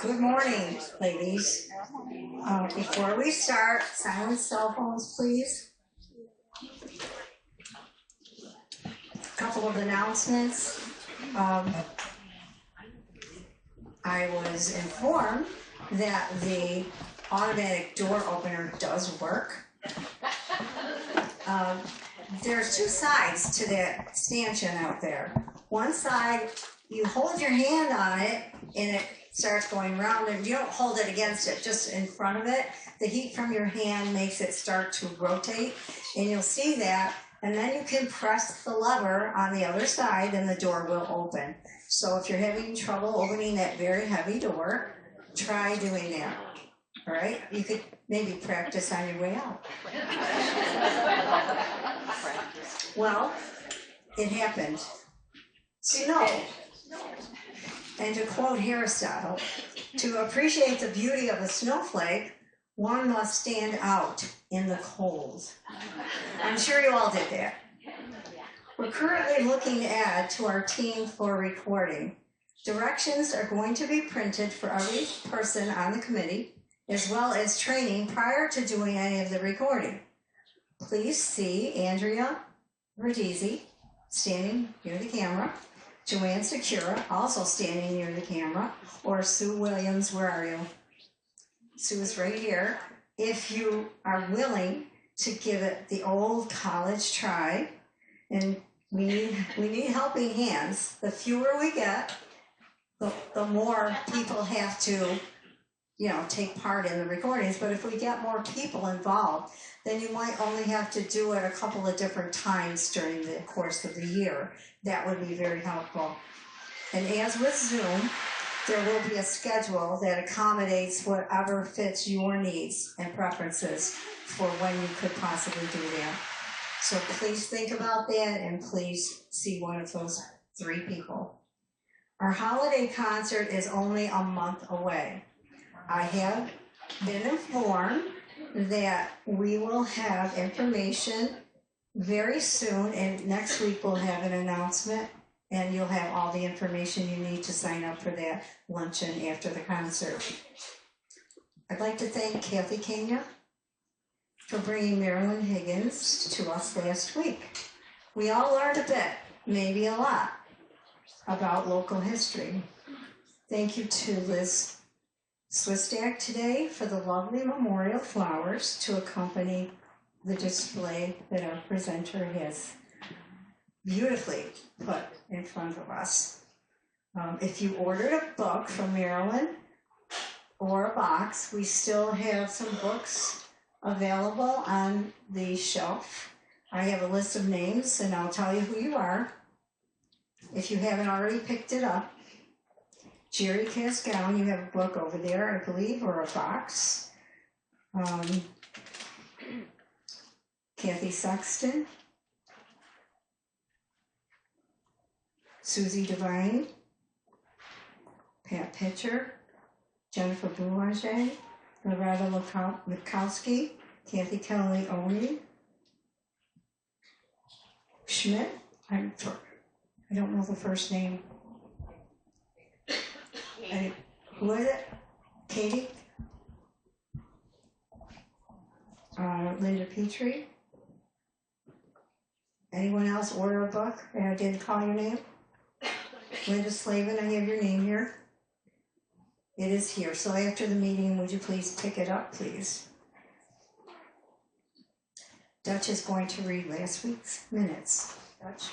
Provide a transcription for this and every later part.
Good morning, ladies. Before we start, silence cell phones, please. A couple of announcements. I was informed that the automatic door opener does work. There's two sides to that stanchion out there. One side, you hold your hand on it and it starts going round, and you don't hold it against it, just in front of it. The heat from your hand makes it start to rotate, and you'll see that, and then you can press the lever on the other side and the door will open. So if you're having trouble opening that very heavy door, try doing that. All right? You could maybe practice on your way out. Well, it happened. Snow. And to quote Aristotle, to appreciate the beauty of a snowflake, one must stand out in the cold. I'm sure you all did that. We're currently looking to add to our team for recording. Directions are going to be printed for every person on the committee, as well as training prior to doing any of the recording. Please see Andrea Verdizzi standing near the camera, Joanne Secura also standing near the camera, or Sue Williams, where are you? Sue is right here. If you are willing to give it the old college try, and we need helping hands. The fewer we get, the more people have to, take part in the recordings. But if we get more people involved, then you might only have to do it a couple of different times during the course of the year. That would be very helpful. And as with Zoom, there will be a schedule that accommodates whatever fits your needs and preferences for when you could possibly do that. So please think about that, and please see one of those 3 people. Our holiday concert is only a month away. I have been informed that we will have information very soon, and next week we'll have an announcement, and you'll have all the information you need to sign up for that luncheon after the concert. I'd like to thank Kathy Kenya for bringing Marilyn Higgins to us last week. We all learned a bit, maybe a lot, about local history. Thank you to Liz Swistak today for the lovely memorial flowers to accompany the display that our presenter has beautifully put in front of us. If you ordered a book from Marilyn or a box, we still have some books available on the shelf. I have a list of names, and I'll tell you who you are if you haven't already picked it up. Jerry Casgown, you have a book over there, I believe, or a box. Kathy Sexton, Susie Devine, Pat Pitcher, Jennifer Boulanger, Loretta Mikowski, Kathy Kelly-Oni, Schmidt, I don't know the first name. Who is it? Katie? Linda Petrie? Anyone else order a book and I didn't call your name? Linda Slavin, I have your name here. It is here. So after the meeting, would you please pick it up, please? Dutch is going to read last week's minutes. Dutch.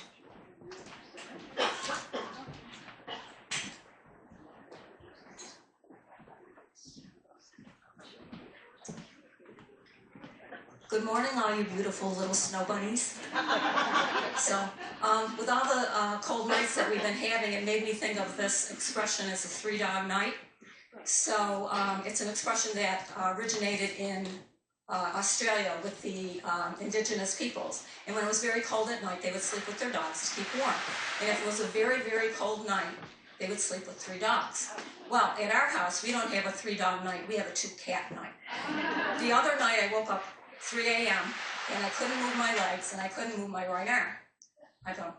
Good morning, all you beautiful little snow bunnies. So, with all the cold nights that we've been having, it made me think of this expression as a 3-dog night. So, it's an expression that originated in Australia with the indigenous peoples. And when it was very cold at night, they would sleep with their dogs to keep warm. And if it was a very, very cold night, they would sleep with 3 dogs. Well, at our house, we don't have a 3-dog night. We have a 2-cat night. The other night, I woke up 3 a.m. and I couldn't move my legs, and I couldn't move my right arm. I go,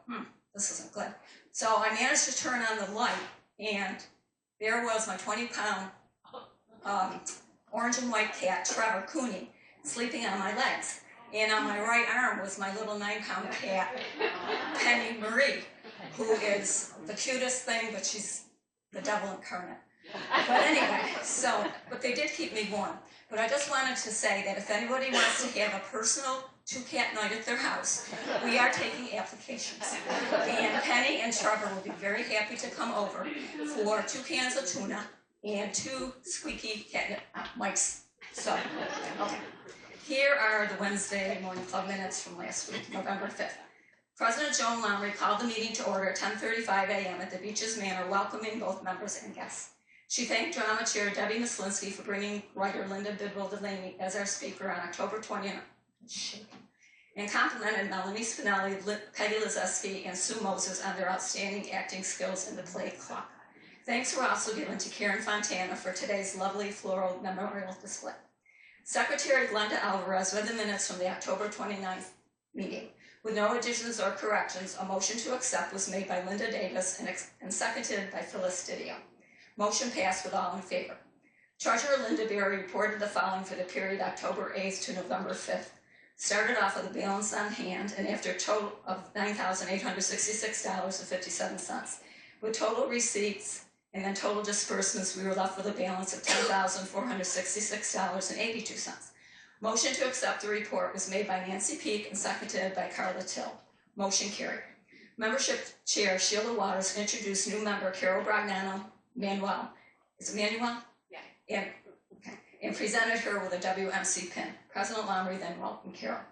this isn't good. So I managed to turn on the light, and there was my 20-pound orange and white cat, Trevor Cooney, sleeping on my legs. And on my right arm was my little 9-pound cat, Penny Marie, who is the cutest thing, but she's the devil incarnate. But anyway, but they did keep me warm. But I just wanted to say that if anybody wants to have a personal 2-cat night at their house, we are taking applications. And Penny and Trevor will be very happy to come over for 2 cans of tuna and 2 squeaky catnip mice. So, okay. Here are the Wednesday morning club minutes from last week, November 5th. President Joan Lomry called the meeting to order at 10:35 a.m. at the Beaches Manor, welcoming both members and guests. She thanked Drama Chair Debbie Mislinski for bringing writer Linda Bidwell Delaney as our speaker on October 20th, and complimented Melanie Spinelli, Peggy Lizeski, and Sue Moses on their outstanding acting skills in the play Clock. Thanks were also given to Karen Fontana for today's lovely floral memorial display. Secretary Glenda Alvarez read the minutes from the October 29th meeting. With no additions or corrections, a motion to accept was made by Linda Davis and seconded by Phyllis Didio. Motion passed with all in favor. Treasurer Linda Berry reported the following for the period October 8th to November 5th. Started off with a balance on hand and after a total of $9,866.57. With total receipts and then total disbursements, we were left with a balance of $10,466.82. Motion to accept the report was made by Nancy Peak and seconded by Carla Till. Motion carried. Membership Chair Sheila Waters introduced new member Carol Manuel. Is it Manuel? Yeah. And presented her with a WMC pin. President Lomry then welcomed Carol.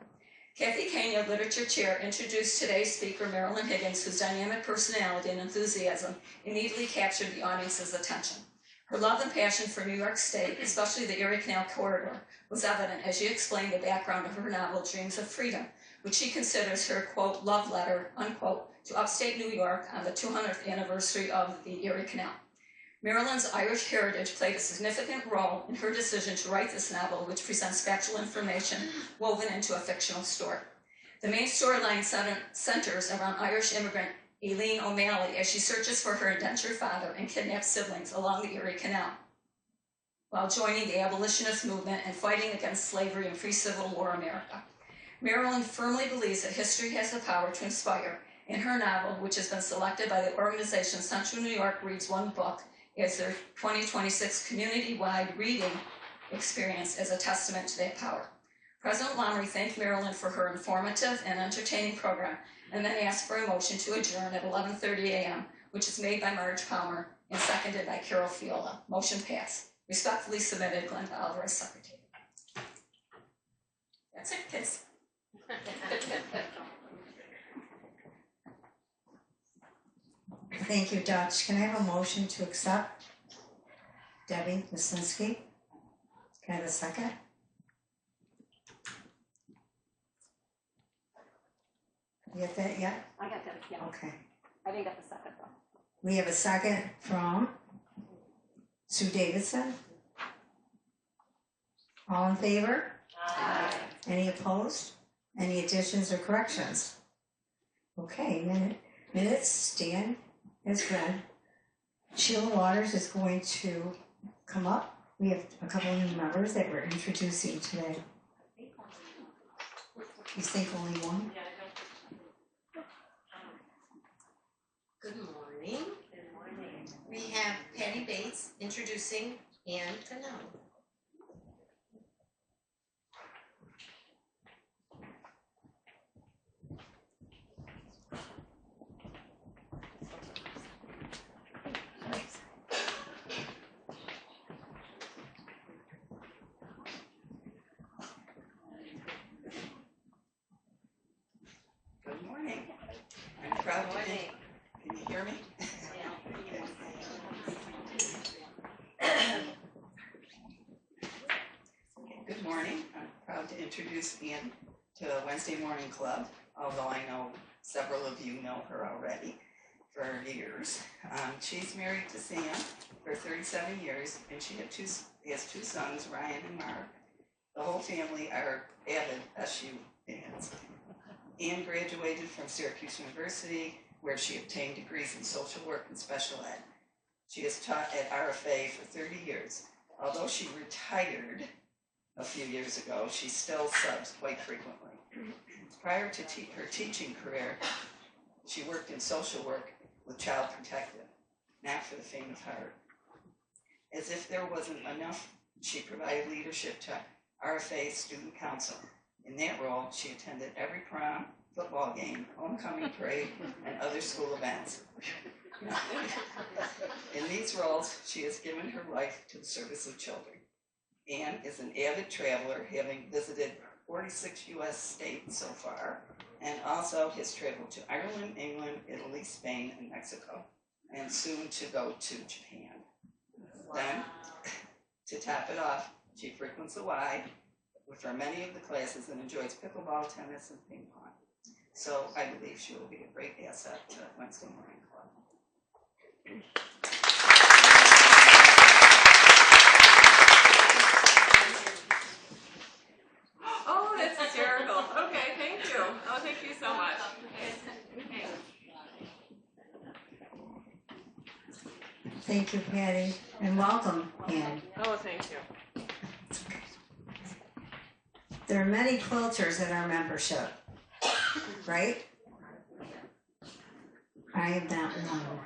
Kathy Kania, Literature Chair, introduced today's speaker, Marilyn Higgins, whose dynamic personality and enthusiasm immediately captured the audience's attention. Her love and passion for New York State, especially the Erie Canal Corridor, was evident as she explained the background of her novel, Dreams of Freedom, which she considers her, quote, love letter, unquote, to upstate New York on the 200th anniversary of the Erie Canal. Marilyn's Irish heritage played a significant role in her decision to write this novel, which presents factual information woven into a fictional story. The main storyline centers around Irish immigrant Eileen O'Malley as she searches for her indentured father and kidnapped siblings along the Erie Canal, while joining the abolitionist movement and fighting against slavery in pre-Civil War America. Marilyn firmly believes that history has the power to inspire. In her novel, which has been selected by the organization Central New York Reads One Book as their 2026 community-wide reading experience, as a testament to that power. President Lomry thanked Marilyn for her informative and entertaining program, and then asked for a motion to adjourn at 11:30 a.m., which is made by Marge Palmer and seconded by Carol Fiola. Motion passed. Respectfully submitted, Glenda Alvarez, Secretary. That's it, kids. Thank you, Dutch. Can I have a motion to accept? Debbie Mislinski. Can I have a second? You get that yet? I got that, yeah. Okay. I didn't get the second though. We have a second from Sue Davidson. All in favor? Aye. Any opposed? Any additions or corrections? Okay, minutes stand as read. Sheila Waters is going to come up. We have a couple of new members that we're introducing today. You think only one? Good morning. Good morning. We have Patty Bates introducing Ann Cannell. Good morning. I'm proud to be. Can you hear me? Good morning. I'm proud to introduce Ann to the Wednesday Morning Club, although I know several of you know her already for years. She's married to Sam for 37 years, and she has two sons, Ryan and Mark. The whole family are avid SU fans. Anne graduated from Syracuse University, where she obtained degrees in social work and special ed. She has taught at RFA for 30 years. Although she retired a few years ago, she still subs quite frequently. Prior to her teaching career, she worked in social work with Child Protective, not for the faint of heart. As if there wasn't enough, she provided leadership to RFA Student Council. In that role, she attended every prom, football game, homecoming parade, and other school events. In these roles, she has given her life to the service of children. Anne is an avid traveler, having visited 46 U.S. states so far, and also has traveled to Ireland, England, Italy, Spain, and Mexico, and soon to go to Japan. Then, to top it off, she frequents the Y for many of the classes and enjoys pickleball, tennis, and ping pong. So I believe she will be a great asset to Wednesday Morning Club. Oh, that's hysterical. Okay, thank you. Oh, thank you so much. Thank you, Patty, and welcome, Anne. Oh, thank you. There are many quilters in our membership, right? I am not one.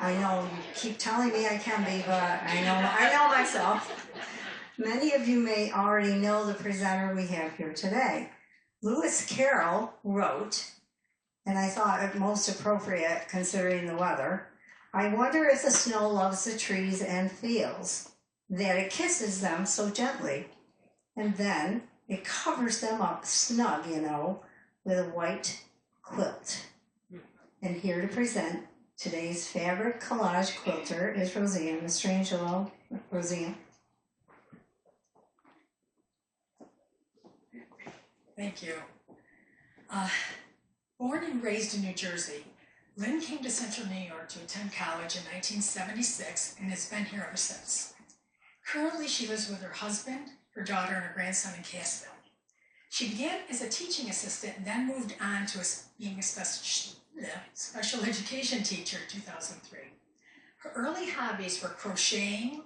I know you keep telling me I can be, but I know myself. Many of you may already know the presenter we have here today. Lewis Carroll wrote, and I thought it most appropriate considering the weather, I wonder if the snow loves the trees and fields, that it kisses them so gently, and then it covers them up snug, with a white quilt. And here to present today's fabric collage quilter is Roseanne Mastrangelo. Roseanne. Thank you. Born and raised in New Jersey, Lynn came to Central New York to attend college in 1976 and has been here ever since. Currently, she lives with her husband, her daughter, and her grandson in Cassville. She began as a teaching assistant and then moved on to being a special education teacher in 2003. Her early hobbies were crocheting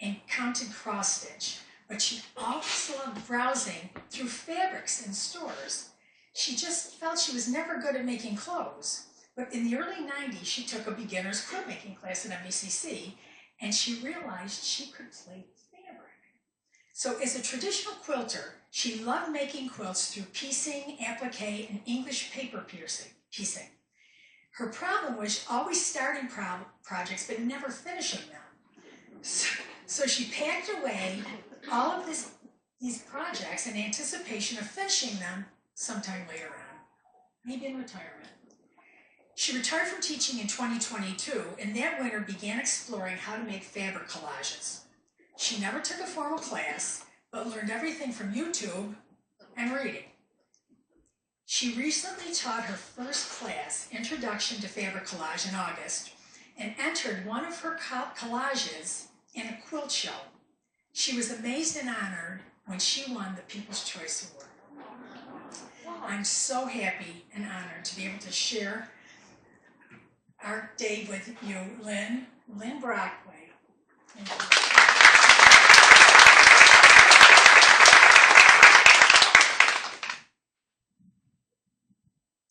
and counted cross stitch, but she also loved browsing through fabrics in stores. She just felt she was never good at making clothes. But in the early 90s, she took a beginner's quilt making class at MVCC, and she realized she could plait fabric. So as a traditional quilter, she loved making quilts through piecing, applique, and English paper piecing. Her problem was always starting projects but never finishing them. So she packed away all of these projects in anticipation of finishing them sometime later on, maybe in retirement. She retired from teaching in 2022, and that winter began exploring how to make fabric collages. She never took a formal class, but learned everything from YouTube and reading. She recently taught her first class, Introduction to Fabric Collage, in August, and entered one of her collages in a quilt show. She was amazed and honored when she won the People's Choice Award. I'm so happy and honored to be able to share our day with you, Lynn Brockway. Thank you.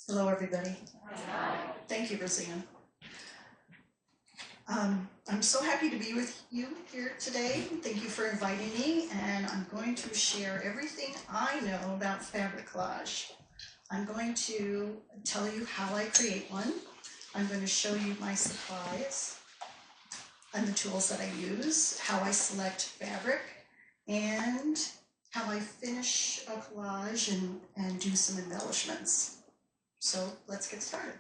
Hello, everybody. Thank you, Roseanne. I'm so happy to be with you here today. Thank you for inviting me, and I'm going to share everything I know about fabric collage. I'm going to tell you how I create one. I'm going to show you my supplies and the tools that I use, how I select fabric, and how I finish a collage and do some embellishments. So let's get started.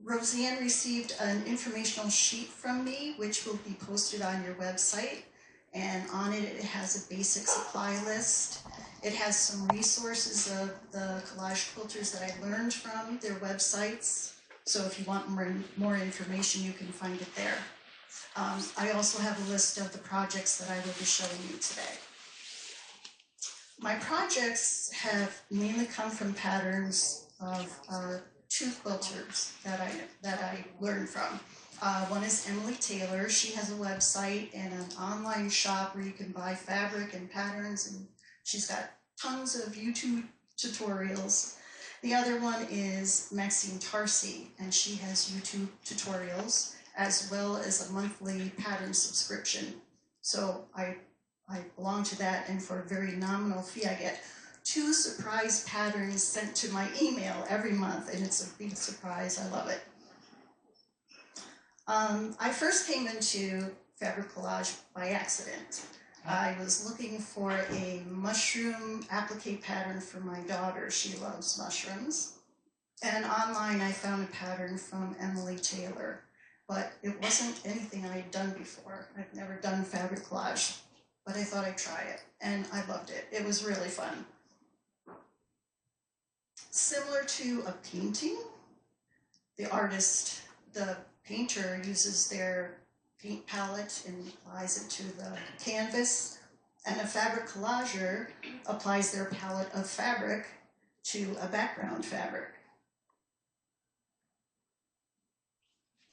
Roseanne received an informational sheet from me, which will be posted on your website, and on it, it has a basic supply list. It has some resources of the collage quilters that I learned from their websites, so if you want more information, you can find it there. I also have a list of the projects that I will be showing you today. My projects have mainly come from patterns of two quilters that I learned from. One is Emily Taylor. She has a website and an online shop where you can buy fabric and patterns, and she's got tons of YouTube tutorials. The other one is Maxine Tarsi, and she has YouTube tutorials as well as a monthly pattern subscription. So I belong to that, and for a very nominal fee, I get 2 surprise patterns sent to my email every month, and it's a big surprise. I love it. I first came into fabric collage by accident. I was looking for a mushroom applique pattern for my daughter. She loves mushrooms. And online I found a pattern from Emily Taylor, but it wasn't anything I had done before. I've never done fabric collage, but I thought I'd try it, and I loved it. It was really fun. Similar to a painting, the painter uses their paint palette and applies it to the canvas, and a fabric collager applies their palette of fabric to a background fabric.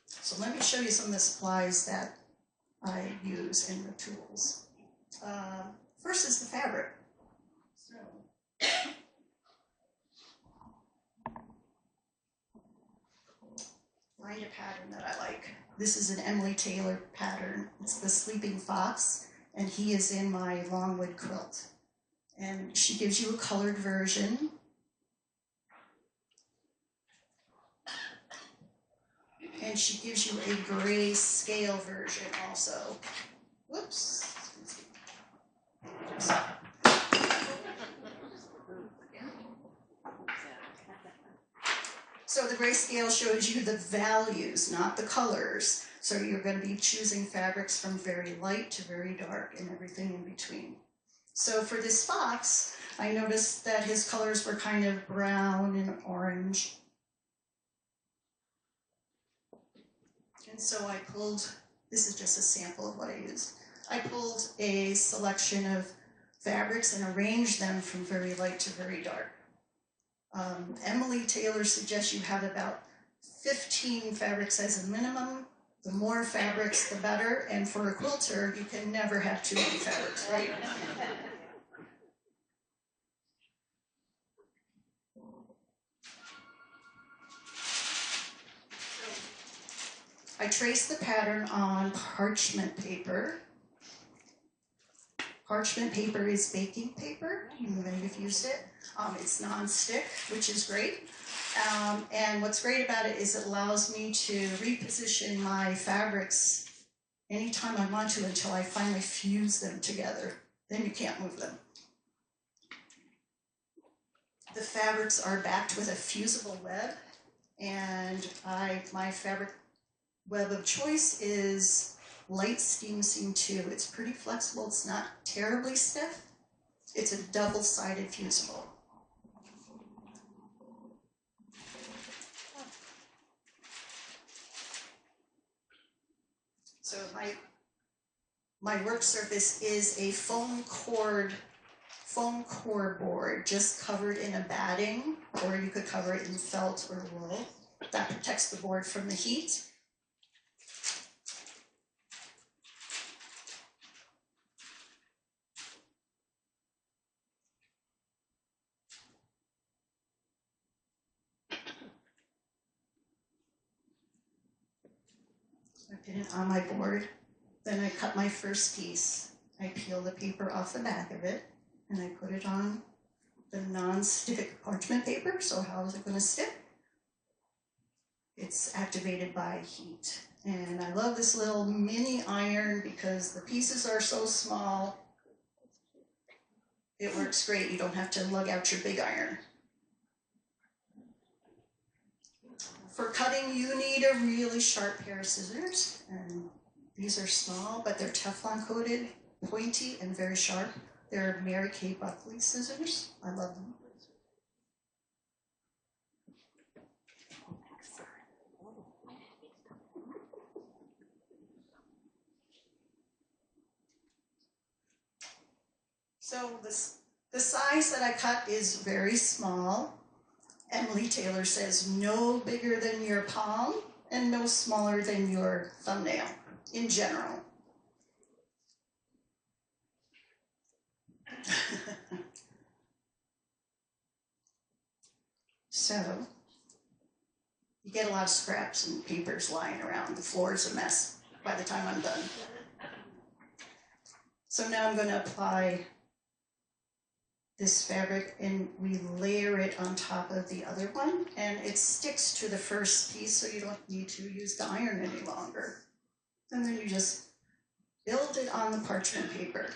So let me show you some of the supplies that I use in the tools. First is the fabric. Find a pattern that I like. This is an Emily Taylor pattern. It's the Sleeping Fox, and he is in my Longwood quilt. And she gives you a colored version. And she gives you a gray scale version also. Whoops. So the grayscale shows you the values, not the colors. So you're going to be choosing fabrics from very light to very dark and everything in between. So for this fox, I noticed that his colors were kind of brown and orange. And so I pulled, this is just a sample of what I used. I pulled a selection of fabrics and arranged them from very light to very dark. Emily Taylor suggests you have about 15 fabrics as a minimum. The more fabrics, the better. And for a quilter, you can never have too many fabrics, right? I traced the pattern on parchment paper. Parchment paper is baking paper. Many of you have used it. It's non-stick, which is great. And what's great about it is it allows me to reposition my fabrics anytime I want to until I finally fuse them together. Then you can't move them. The fabrics are backed with a fusible web, and my fabric web of choice is Light Steam Seam 2. It's pretty flexible. It's not terribly stiff. It's a double-sided fusible. So my work surface is a foam core board, just covered in a batting, or you could cover it in felt or wool. That protects the board from the heat. I pin it on my board, then I cut my first piece. I peel the paper off the back of it, and I put it on the non-stick parchment paper. So how is it going to stick? It's activated by heat. And I love this little mini iron because the pieces are so small. It works great. You don't have to lug out your big iron. For cutting, you need a really sharp pair of scissors, and these are small, but they're Teflon coated, pointy, and very sharp. They're Mary Kay Buckley scissors. I love them. So The size that I cut is very small. Emily Taylor says no bigger than your palm and no smaller than your thumbnail in general. So, you get a lot of scraps and papers lying around. The floor is a mess by the time I'm done. So now I'm going to apply this fabric and we layer it on top of the other one, and it sticks to the first piece so you don't need to use the iron any longer. And then you just build it on the parchment paper.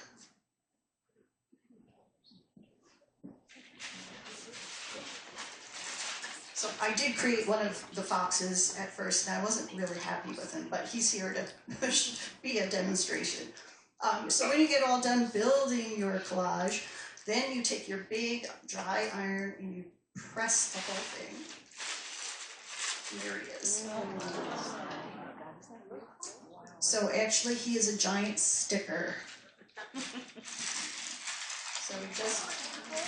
So I did create one of the foxes at first, and I wasn't really happy with him, but he's here to be a demonstration. So when you get all done building your collage, then you take your big dry iron and you press the whole thing. There he is. So actually he is a giant sticker. So it just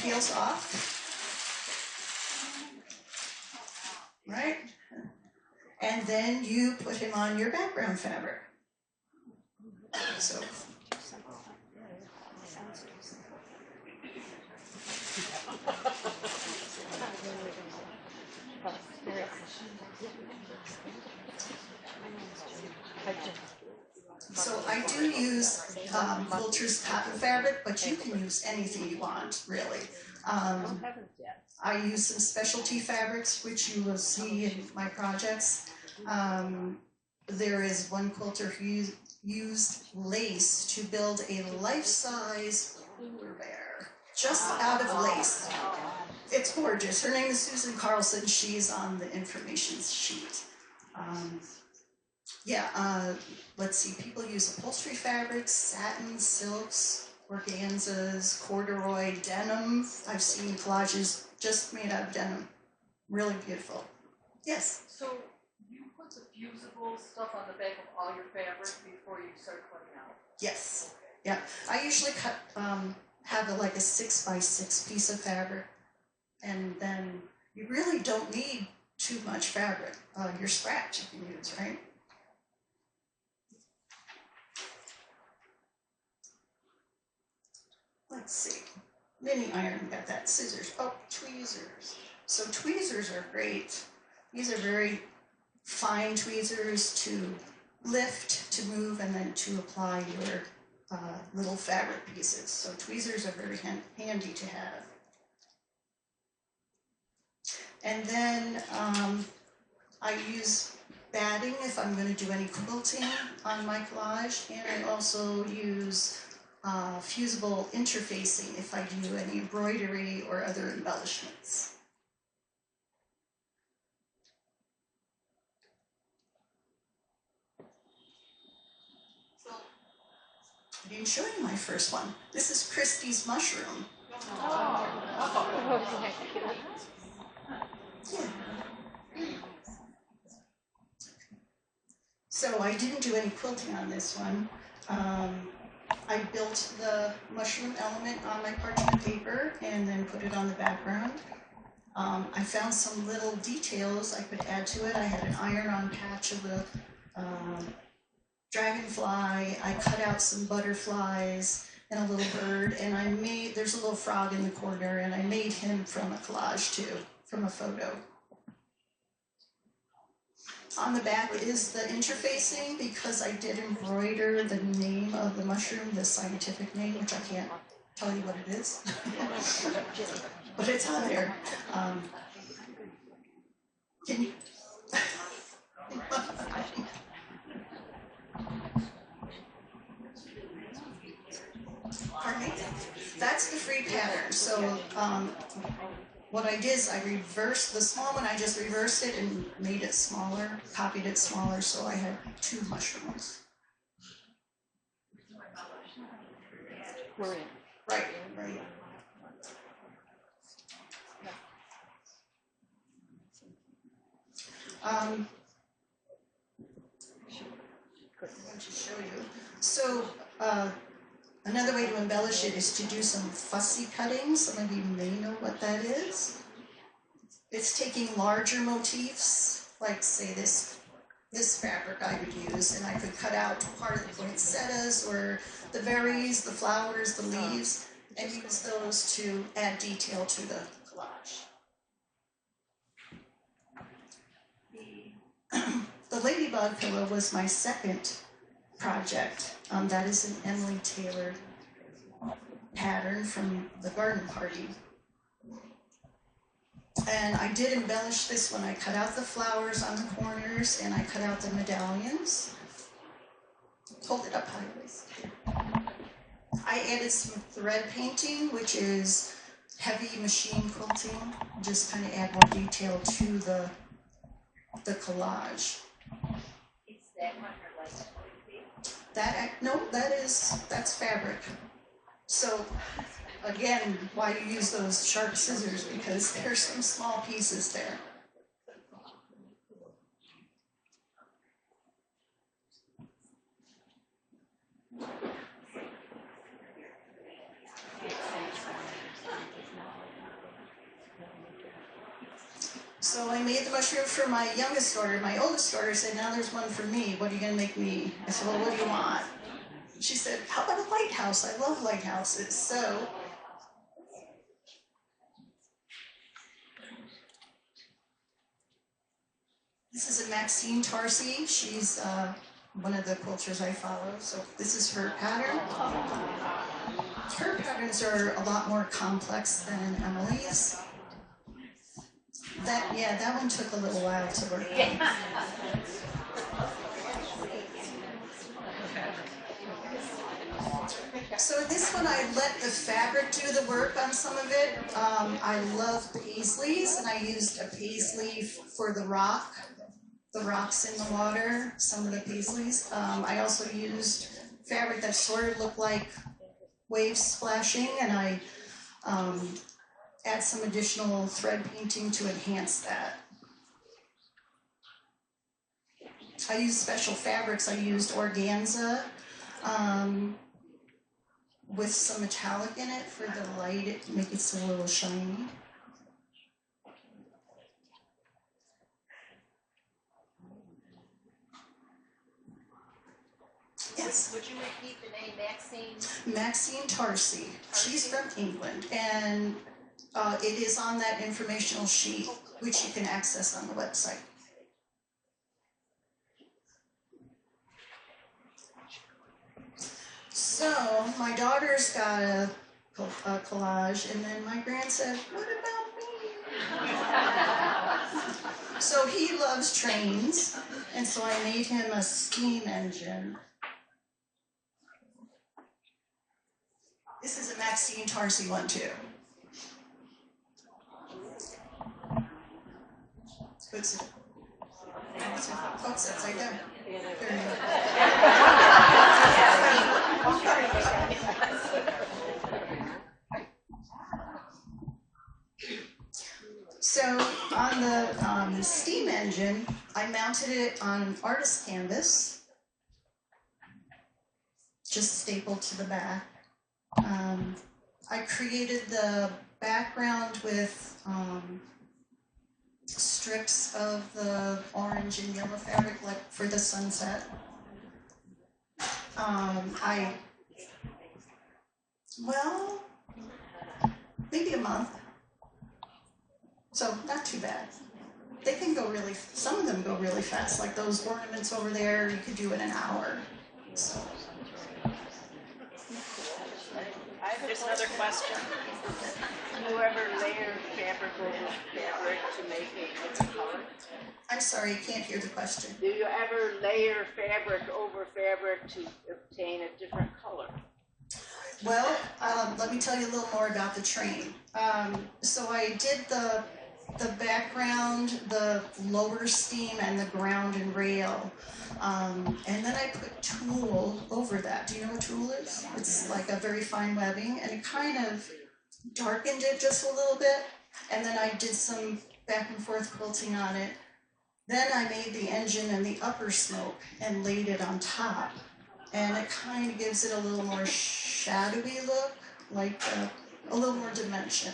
peels off. Right? And then you put him on your background fabric. So I do use Quilter's cotton fabric, but you can use anything you want, really. I use some specialty fabrics, which you will see in my projects. There is one quilter who used lace to build a life-size polar bear, just out of lace. It's gorgeous. Her name is Susan Carlson. She's on the information sheet. Let's see, people use upholstery fabrics, satin, silks, organzas, corduroy, denim. I've seen collages just made out of denim. Really beautiful. Yes? So you put the fusible stuff on the back of all your fabric before you start cutting out? Yes. Yeah. I usually have like a 6x6 piece of fabric, and then you really don't need too much fabric. Your scraps you can use, right? Let's see. Mini iron, got that. Scissors. Oh, tweezers. So tweezers are great. These are very fine tweezers to lift, to move, and then to apply your little fabric pieces. So tweezers are very handy to have. And then I use batting if I'm going to do any quilting on my collage, and I also use fusible interfacing if I do any embroidery or other embellishments. I didn't show you my first one. This is Christie's mushroom. Yeah. So I didn't do any quilting on this one. I built the mushroom element on my parchment paper and then put it on the background. I found some little details I could add to it. I had an iron-on patch of the dragonfly. I cut out some butterflies and a little bird, and there's a little frog in the corner, and I made him from a collage too, from a photo. On the back is the interfacing, because I did embroider the name of the mushroom, the scientific name, which I can't tell you what it is. But it's on there. Can you? Pardon me? That's the free pattern. So what I did is I reversed the small one, I just reversed it and made it smaller, copied it smaller, so I had two mushrooms. We're in. Right. I'm going to show you. So Another way to embellish it is to do some fussy cutting. Some of you may know what that is. It's taking larger motifs, like say this fabric I would use, and I could cut out part of the poinsettias or the berries, the flowers, the leaves, and use those to add detail to the collage. The ladybug pillow was my second project. That is an Emily Taylor pattern from the garden party. And I did embellish this when I cut out the flowers on the corners and I cut out the medallions. Hold it up high, please. I added some thread painting, which is heavy machine quilting, just kind of add more detail to the collage. Is that one her last That's fabric. So again, why you use those sharp scissors, because there's some small pieces there. So I made the mushroom for my youngest daughter. My oldest daughter said, now there's one for me. What are you going to make me? I said, well, what do you want? She said, how about a lighthouse? I love lighthouses. So this is a Maxine Tarsi. She's one of the quilters I follow. So this is her pattern. Her patterns are a lot more complex than Emily's. That one took a little while to work on. So this one, I let the fabric do the work on some of it. I love paisleys, and I used a paisley for the rocks in the water, some of the paisleys. I also used fabric that sort of looked like waves splashing, and I add some additional thread painting to enhance that. I used special fabrics. I used organza with some metallic in it for the light, make it a little shiny. Yes? Would you repeat the name Maxine? Maxine Tarsi. She's from England, and it is on that informational sheet, which you can access on the website. So my daughter's got a collage, and then my grandson said, what about me? So he loves trains, and so I made him a steam engine. This is a Maxine Tarsi one too. Oops. Oh, it's upside down. There you go. So on the steam engine, I mounted it on an artist canvas, just stapled to the back. I created the background with strips of the orange and yellow fabric, like for the sunset. Maybe a month. So not too bad. They can go some of them go really fast, like those ornaments over there, you could do in an hour. So. There's another question. Do you ever layer fabric over fabric to make a different color? I'm sorry, I can't hear the question. Do you ever layer fabric over fabric to obtain a different color? Well, let me tell you a little more about the train. So I did the background, the lower steam, and the ground and rail. And then I put tulle over that. Do you know what tulle is? It's like a very fine webbing, and it kind of darkened it just a little bit. And then I did some back and forth quilting on it. Then I made the engine and the upper smoke and laid it on top. and it kind of gives it a little more shadowy look, like a little more dimension.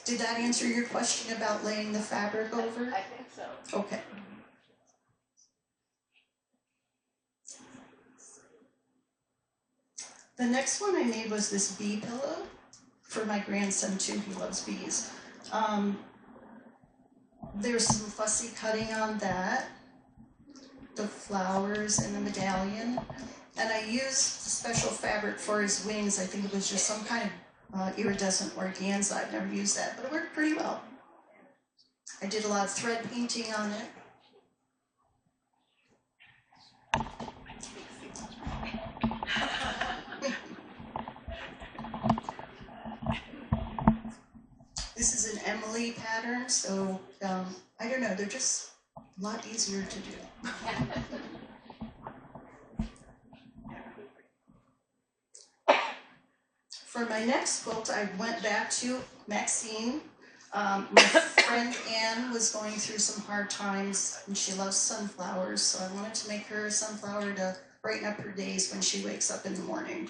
Did that answer your question about laying the fabric over? I think so. Okay. The next one I made was this bee pillow for my grandson too. He loves bees. There's some fussy cutting on that, the flowers and the medallion, and I used special fabric for his wings. I think it was just some kind of iridescent organza. I've never used that, but it worked pretty well. I did a lot of thread painting on it. This is an Emily pattern, so I don't know, they're just a lot easier to do. For my next quilt, I went back to Maxine. My friend Anne was going through some hard times, and she loves sunflowers, so I wanted to make her a sunflower to brighten up her days when she wakes up in the morning.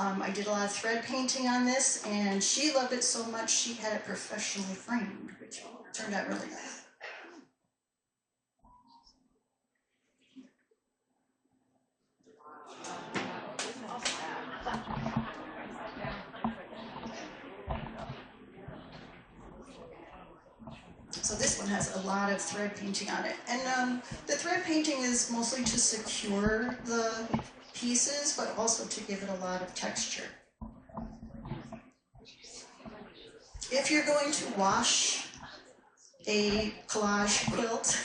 I did a lot of thread painting on this, and she loved it so much she had it professionally framed, which turned out really nice. So this one has a lot of thread painting on it. And the thread painting is mostly to secure the pieces, but also to give it a lot of texture. If you're going to wash a collage quilt,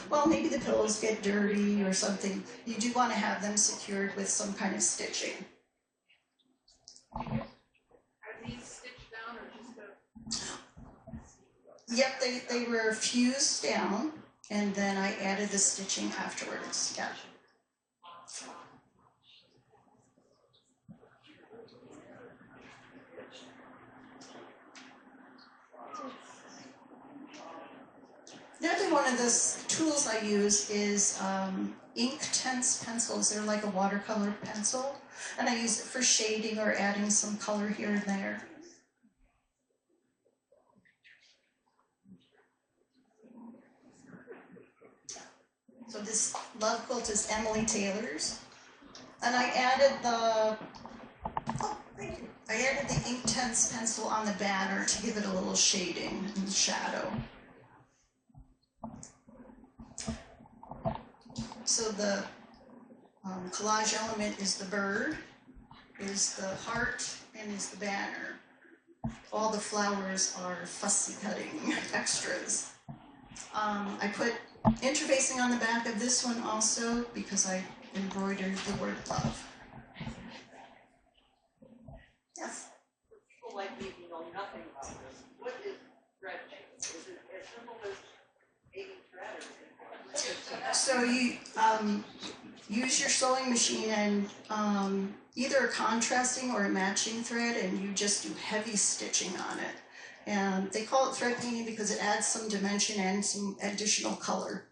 well, maybe the pillows get dirty or something, you do want to have them secured with some kind of stitching. Are these stitched down or just a... Yep, they were fused down, and then I added the stitching afterwards. Yeah. Another one of the tools I use is Inktense pencils. They're like a watercolor pencil, and I use it for shading or adding some color here and there. So this love quilt is Emily Taylor's, and I added the I added the Inktense pencil on the banner to give it a little shading and shadow. So the collage element is the bird, is the heart, and is the banner. All the flowers are fussy cutting extras. I put interfacing on the back of this one also because I embroidered the word love. Yes? People like me who know nothing about this, what is thread paint? Is it as simple as making thread or is it? So you use your sewing machine and either a contrasting or a matching thread, and you just do heavy stitching on it. And they call it thread painting because it adds some dimension and some additional color.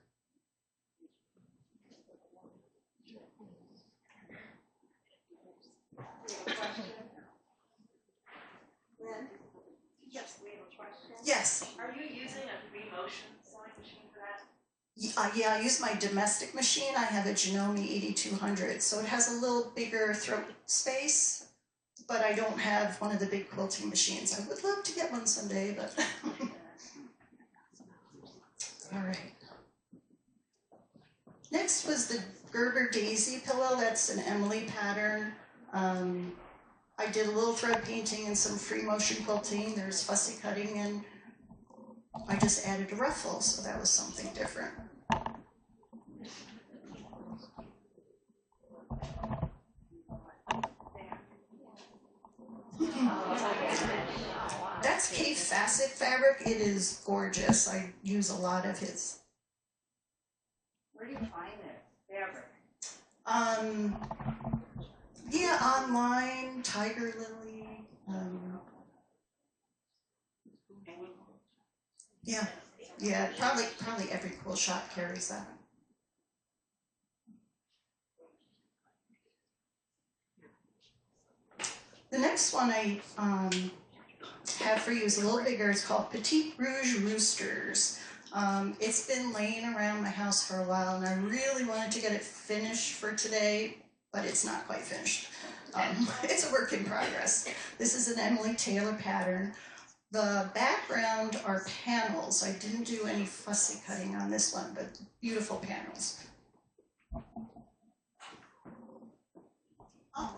Yes, we have a question. Yes. Are you using a 3Motion sewing machine for that? Yeah, I use my domestic machine. I have a Janome 8200, so it has a little bigger throat space, but I don't have one of the big quilting machines. I would love to get one someday, but... All right. Next was the Gerber Daisy pillow. That's an Emily pattern. I did a little thread painting and some free motion quilting. There's fussy cutting, and I just added a ruffle, so that was something different. That's Kate Fassett fabric. It is gorgeous. I use a lot of his. Where do you find it? Fabric? Yeah, online, Tiger Lily. Yeah, probably every quilt shop carries that. The next one I have for you is a little bigger. It's called Petite Rouge Roosters. It's been laying around my house for a while, and I really wanted to get it finished for today, but it's not quite finished. It's a work in progress. This is an Emily Taylor pattern. The background are panels. I didn't do any fussy cutting on this one, but beautiful panels. Oh.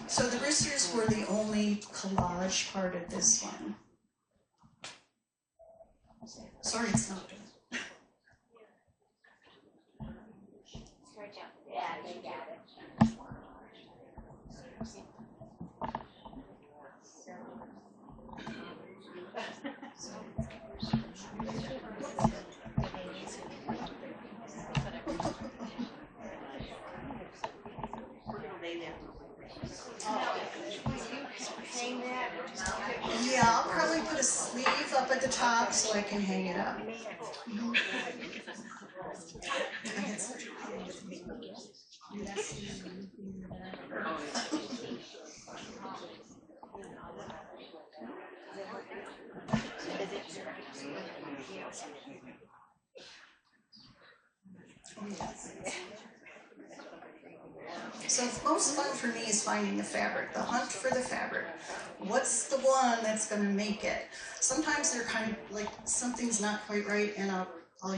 So the roosters were the only collage part of this one. Sorry, it's not done. Yeah, they got it. Yeah, I'll probably put a sleeve up at the top so I can hang it up. So most fun for me is finding the fabric, the hunt for the fabric. What's the one that's going to make it? Sometimes they're kind of like something's not quite right, and I'll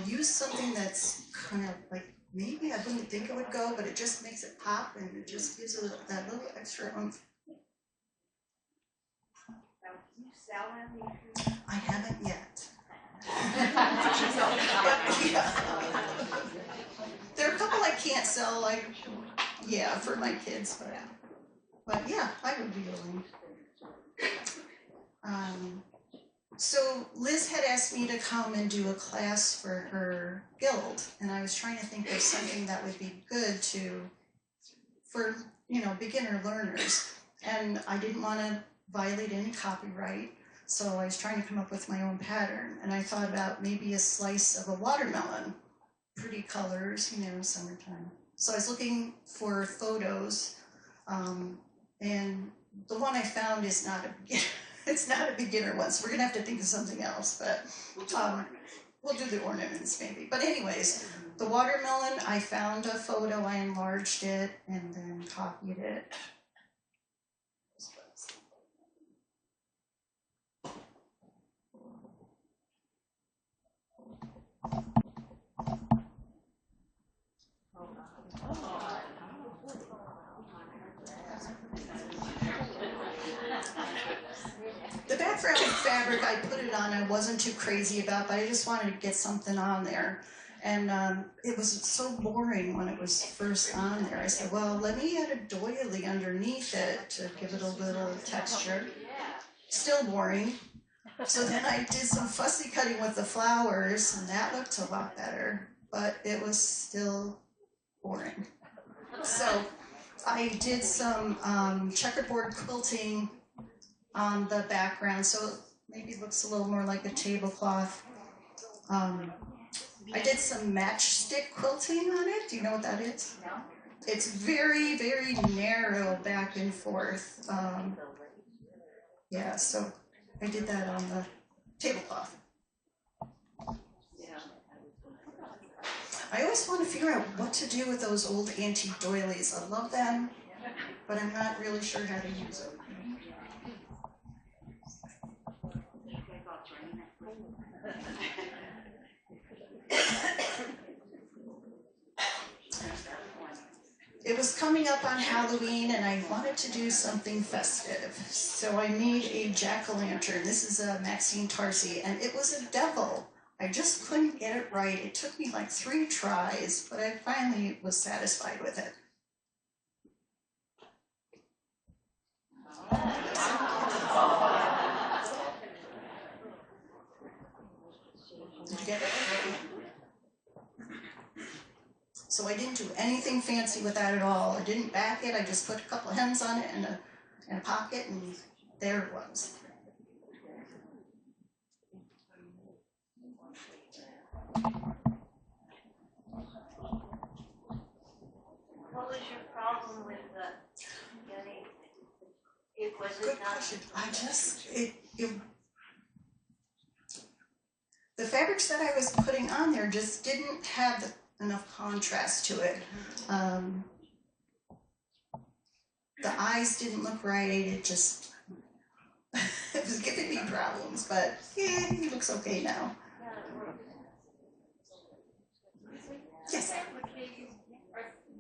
use something that's kind of like maybe I wouldn't think it would go, but it just makes it pop, and it just gives it that little extra oomph. I haven't yet. But, yeah. There are a couple I can't sell, like, yeah, for my kids, but yeah, I would be willing. So Liz had asked me to come and do a class for her guild, and I was trying to think of something that would be good for beginner learners, and I didn't want to violate any copyright, so I was trying to come up with my own pattern, and I thought about maybe a slice of a watermelon, pretty colors, summertime. So I was looking for photos, and the one I found is not a beginner. It's not a beginner one, so we're gonna have to think of something else. But we'll do the ornaments maybe. But anyways, the watermelon, I found a photo, I enlarged it, and then copied it. The background fabric, I put it on, I wasn't too crazy about, but I just wanted to get something on there. And it was so boring when it was first on there. I said, well, let me add a doily underneath it to give it a little texture. Still boring. So then I did some fussy cutting with the flowers, and that looked a lot better, but it was still boring. So I did some checkerboard quilting on the background, so it maybe looks a little more like a tablecloth. I did some matchstick quilting on it. Do you know what that is? No. It's very, very narrow back and forth. Yeah, so I did that on the tablecloth. I always want to figure out what to do with those old antique doilies. I love them, but I'm not really sure how to use them. It was coming up on Halloween, and I wanted to do something festive. So I made a jack-o'-lantern. This is a Maxine Tarsi, and it was a devil. I just couldn't get it right. It took me like 3 tries, but I finally was satisfied with it. get it. So I didn't do anything fancy with that at all. I didn't back it, I just put a couple of hems on it and a pocket, and there it was. What was your problem with getting, was Good it not? question. The fabrics that I was putting on there just didn't have enough contrast to it. The eyes didn't look right. It just it was giving me problems, but yeah, it looks okay now. Yes.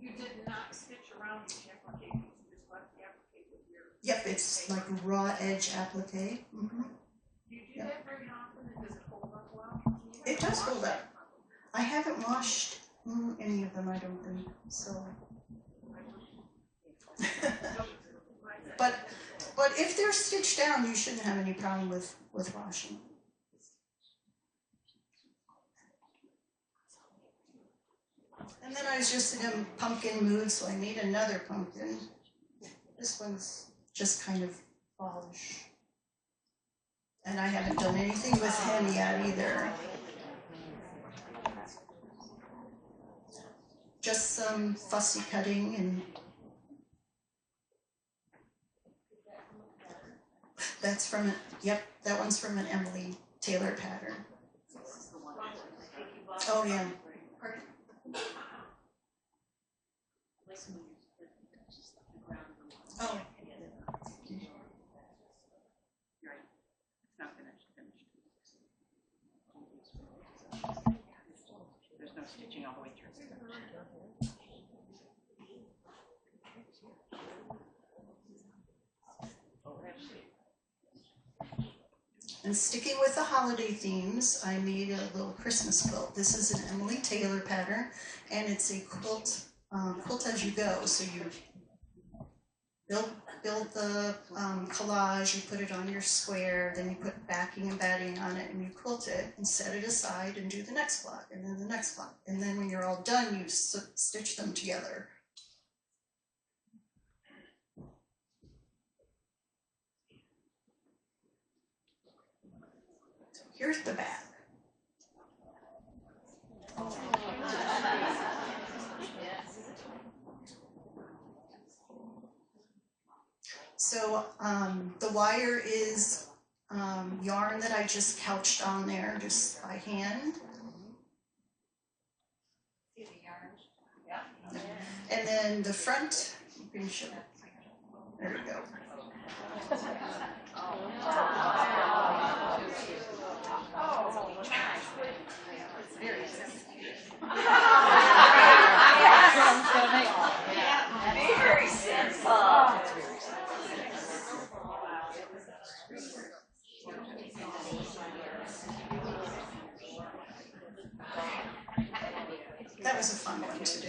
You did not stitch around each applique, you just left the applique with your. Yep, it's like raw edge applique. Mm-hmm. Do you do that very often, and does it hold up well? It does hold up. I haven't washed any of them, I don't think, so. But if they're stitched down, you shouldn't have any problem with washing. And then I was just in a pumpkin mood, so I made another pumpkin. This one's just kind of fallish. And I haven't done anything with him yet either. Just some fussy cutting and that's from that one's from an Emily Taylor pattern. Oh yeah. Pardon? Oh. It's not finished. There's no stitching all the way through. And sticking with the holiday themes, I made a little Christmas quilt. This is an Emily Taylor pattern, and it's a quilt as you go. So you build the collage, you put it on your square, then you put backing and batting on it, and you quilt it and set it aside and do the next block, and then the next block. And then when you're all done, you stitch them together. Here's the back. So the wire is yarn that I just couched on there just by hand. And then the front, you can show it. There we go. Very simple. That was a fun one to do.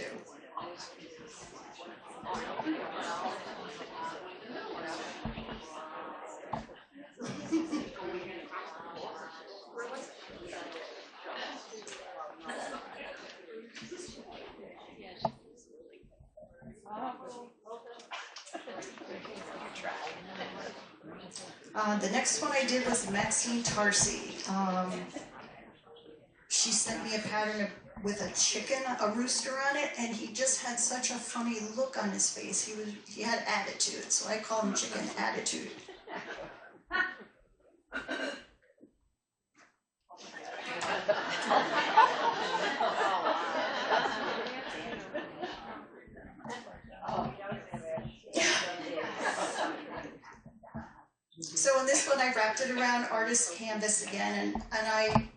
The next one I did was Maxine Tarsi. She sent me a pattern with a chicken, a rooster on it, and he just had such a funny look on his face. He had attitude, so I call him Chicken Attitude. So in this one I wrapped it around artist canvas again, and I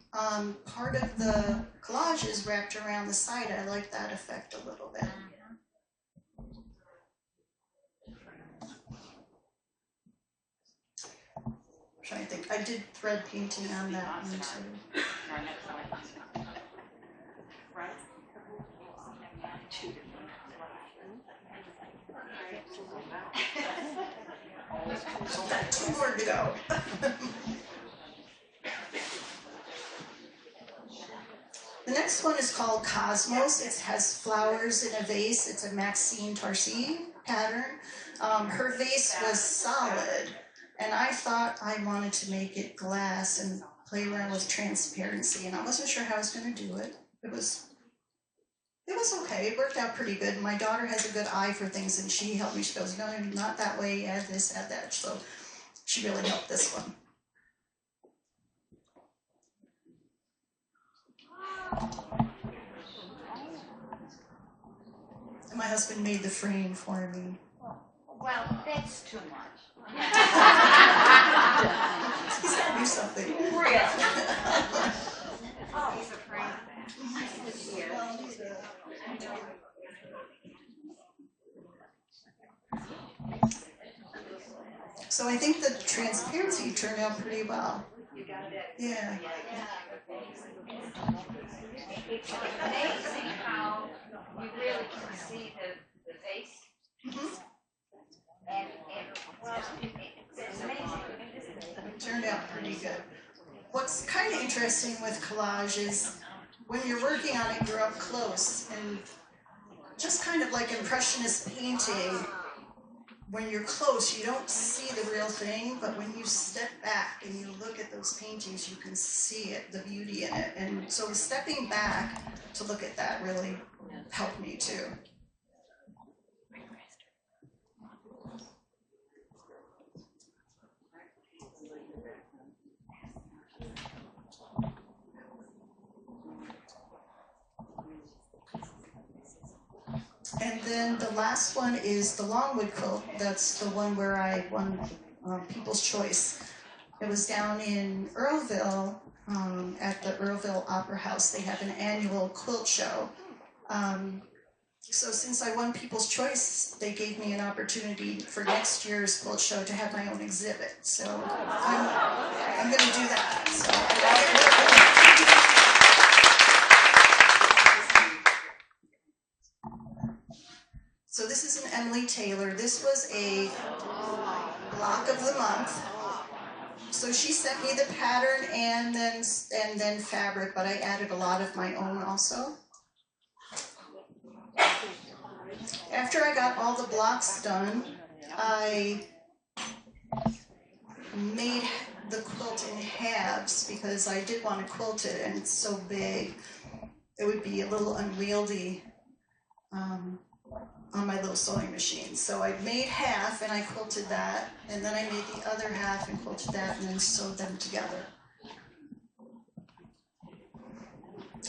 part of the collage is wrapped around the side. I like that effect a little bit. I'm trying to think. I did thread painting on that one too. Got 2 more to go. The next one is called Cosmos. It has flowers in a vase. It's a Maxine Tarsi pattern. Her vase was solid, and I thought I wanted to make it glass and play around with transparency, and I wasn't sure how I was going to do it. It was okay. It worked out pretty good. My daughter has a good eye for things, and she helped me. She goes, no, not that way, add this, add that. So she really helped this one. And my husband made the frame for me. Well, that's too much. He's got to do something. Oh, he's afraid. So I think the transparency turned out pretty well. You got it. Yeah. It's amazing how you really can see the face. And well, it's amazing. It turned out pretty good. What's kind of interesting with collage is when you're working on it, you're up close, and just kind of like impressionist painting, when you're close, you don't see the real thing, but when you step back and you look at those paintings, you can see it, the beauty in it. And so stepping back to look at that really helped me too. And then the last one is the Longwood quilt. That's the one where I won People's Choice. It was down in Earlville, at the Earlville Opera House. They have an annual quilt show. So since I won People's Choice, they gave me an opportunity for next year's quilt show to have my own exhibit. So I'm going to do that. So this is an Emily Taylor. This was a block of the month. So she sent me the pattern and then fabric, but I added a lot of my own also. After I got all the blocks done, I made the quilt in halves because I did want to quilt it, and it's so big it would be a little unwieldy on my little sewing machine. So I made half and I quilted that, and then I made the other half and quilted that, and then sewed them together.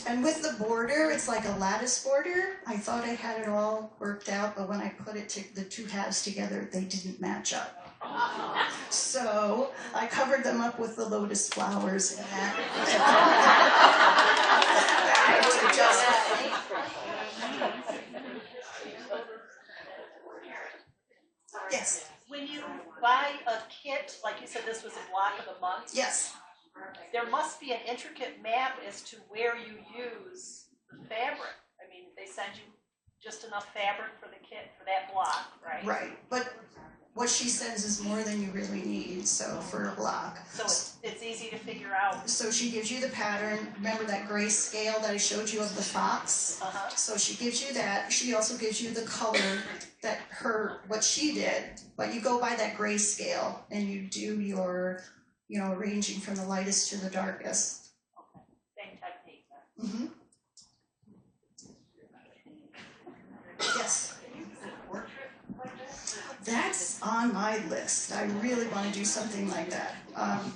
And with the border, it's like a lattice border. I thought I had it all worked out, but when I put the two halves together, they didn't match up. So I covered them up with the lotus flowers and that. Yes. When you buy a kit, like you said, this was a block of the month. Yes. There must be an intricate map as to where you use the fabric. I mean, they send you just enough fabric for the kit for that block, right? Right, but what she sends is more than you really need, so for a block. So it's easy to figure out. So she gives you the pattern. Remember that gray scale that I showed you of the fox? So she gives you that. She also gives you the color that what she did, but you go by that gray scale and you do your, arranging from the lightest to the darkest. Okay. Same technique then. Mm-hmm. Yes. That's on my list. I really want to do something like that.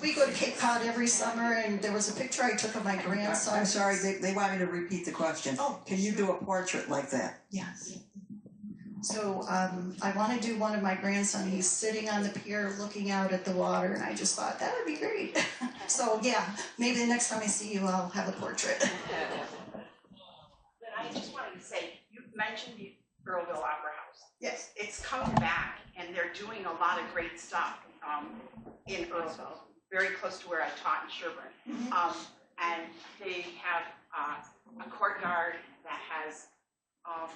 We go to Cape Cod every summer, and there was a picture I took of my grandson. I'm sorry, they want me to repeat the question. Oh, can you do a portrait like that? Yes. So I want to do one of my grandson. He's sitting on the pier looking out at the water, and I just thought that would be great. So yeah, maybe the next time I see you, I'll have a portrait. But I just wanted to say, you mentioned the Earlville Opera House. Yes. It's coming back, and they're doing a lot of great stuff in Earlville, very close to where I taught in Sherburne. Mm-hmm. And they have a courtyard that has all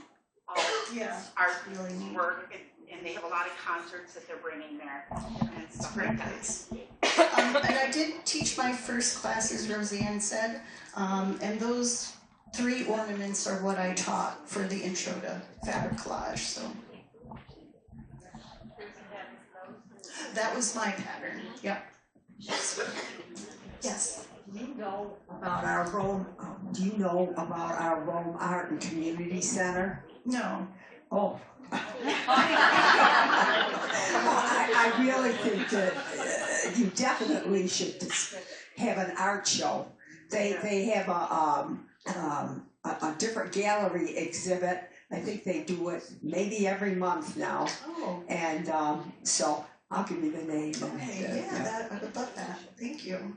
art really work, and they have a lot of concerts that they're bringing there and stuff like that. And I did teach my first class, as Roseanne said, and those 3 ornaments are what I taught for the intro to fabric collage, so. That was my pattern, yep. Yes. Do you know about our Rome Art and Community Center? No. Oh. I really think that you definitely should have an art show. They have a different gallery exhibit. I think they do it maybe every month now. Oh. And so I'll give you the name. Okay, I would love that. Thank you.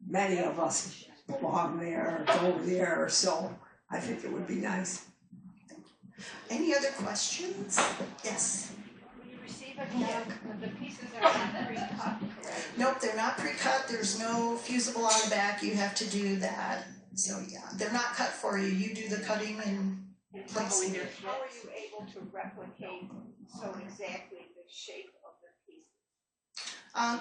Many of us belong there, go there, so I think it would be nice. Any other questions? Yes. When you receive a check, the pieces are not pre-cut, correct? Nope, they're not pre-cut. There's no fusible on the back. You have to do that. So yeah, they're not cut for you. You do the cutting and placing. How are you able to replicate so exactly the shape of the piece?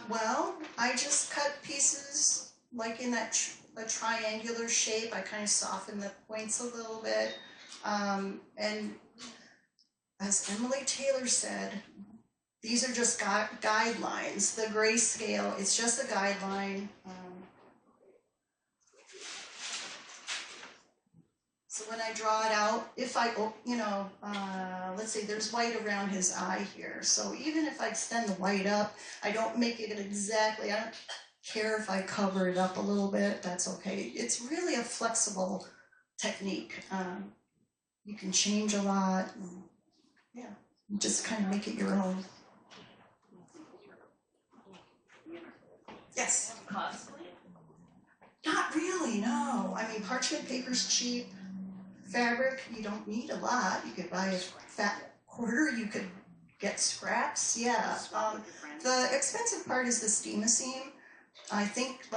Well, I just cut pieces like in that a triangular shape. I kind of soften the points a little bit. And as Emily Taylor said, these are just guidelines. The grayscale, it's just a guideline. So when I draw it out, if I, let's say there's white around his eye here. So even if I extend the white up, I don't make it exactly, I don't care if I cover it up a little bit, that's okay. It's really a flexible technique. You can change a lot. Yeah, just kind of make it your own. Yes? Costly? Not really, no. I mean, parchment paper's cheap. Fabric, you don't need a lot. You could buy a fat quarter. You could get scraps. Yeah. The expensive part is the steam-a-seam. I think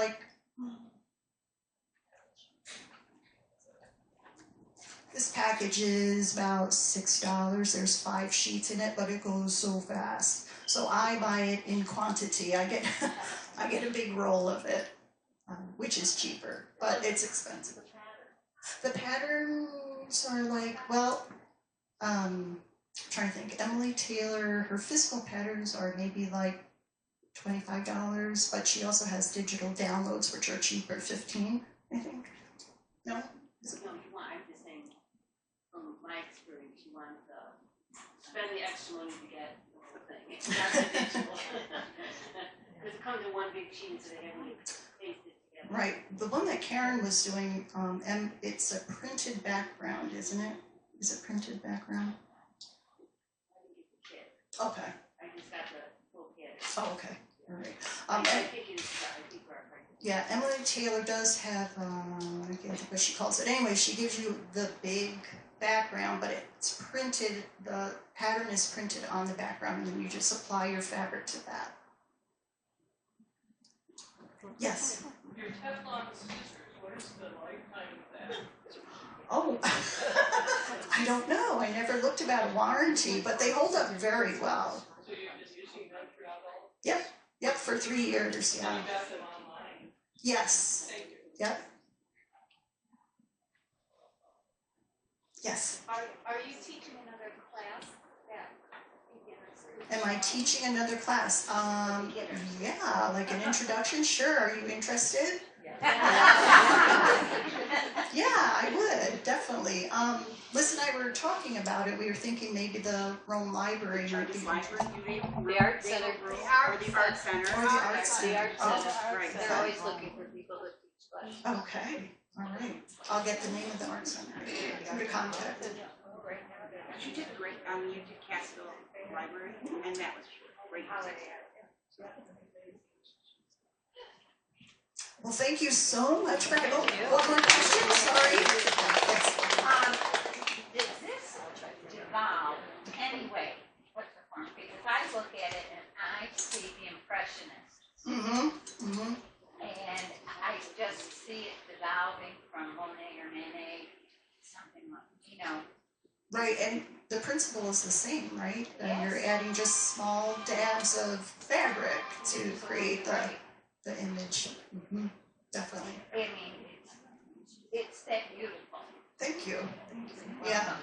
this package is about $6. There's 5 sheets in it, but it goes so fast. So I buy it in quantity. I get I get a big roll of it, which is cheaper, but it's expensive. The patterns are I'm trying to think. Emily Taylor, her physical patterns are maybe like $25, but she also has digital downloads which are cheaper, $15, I think. No? No, I'm just saying, from my experience, you want to spend the extra money to get the whole thing. It's not the digital. Because it comes in one big sheet, so they haven't pasted it together. Right. The one that Karen was doing, it's a printed background, isn't it? Is it printed background? I think it's a kit. Okay. I just got the full kit. Oh, okay. All right. I think it's, I think we're right. Yeah, Emily Taylor does have, I can't think what she calls it. Anyway, she gives you the big background, but it's printed, the pattern is printed on the background, and then you just apply your fabric to that. Yes? Your Teflon scissors, what is the lifetime of that? Oh, I don't know. I never looked about a warranty, but they hold up very well. So you're just using them throughout all? Yep, for 3 years, yeah. You got them online? Yes. Thank you. Yep. Yes. Are you teaching another class at beginners? Am I teaching another class? Yeah, like an introduction. Sure. Are you interested? Yeah, I would definitely. Liz and I were talking about it. We were thinking maybe the Rome Library might be. The library, you mean? The art center. Or the art center. Or the art center. Right. They're always looking for people to teach classes. Okay. All right. I'll get the name of the art center. Who to contact. You did great. You did Cassville Library, and that was great. Well, thank you so much for. Oh, one more question. Sorry. Does this devolve anyway? What's the form? Because I look at it and I see the Impressionists. And I just see it devolving from Monet or Manet, something like, Right, and the principle is the same, right? And Yes. you're adding just small dabs of fabric to create the image. Definitely. I mean, it's that beautiful. Thank you. Yeah.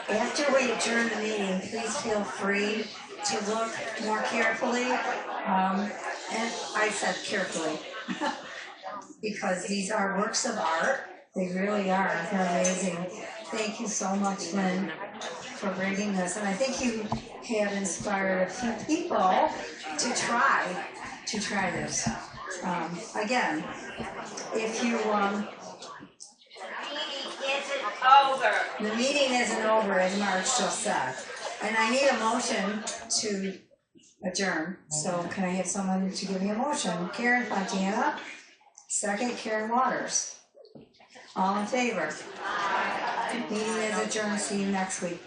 After we adjourn the meeting, please feel free to look more carefully, and I said carefully, because these are works of art. They really are. They're amazing. Thank you so much, Lynn, for bringing this. And I think you have inspired a few people to try this. Again, if you the meeting isn't over, as Marge just said. And I need a motion to adjourn. So can I have someone to give me a motion? Karen Fontana, second Karen Waters. All in favor? Meeting is adjourned. See you next week.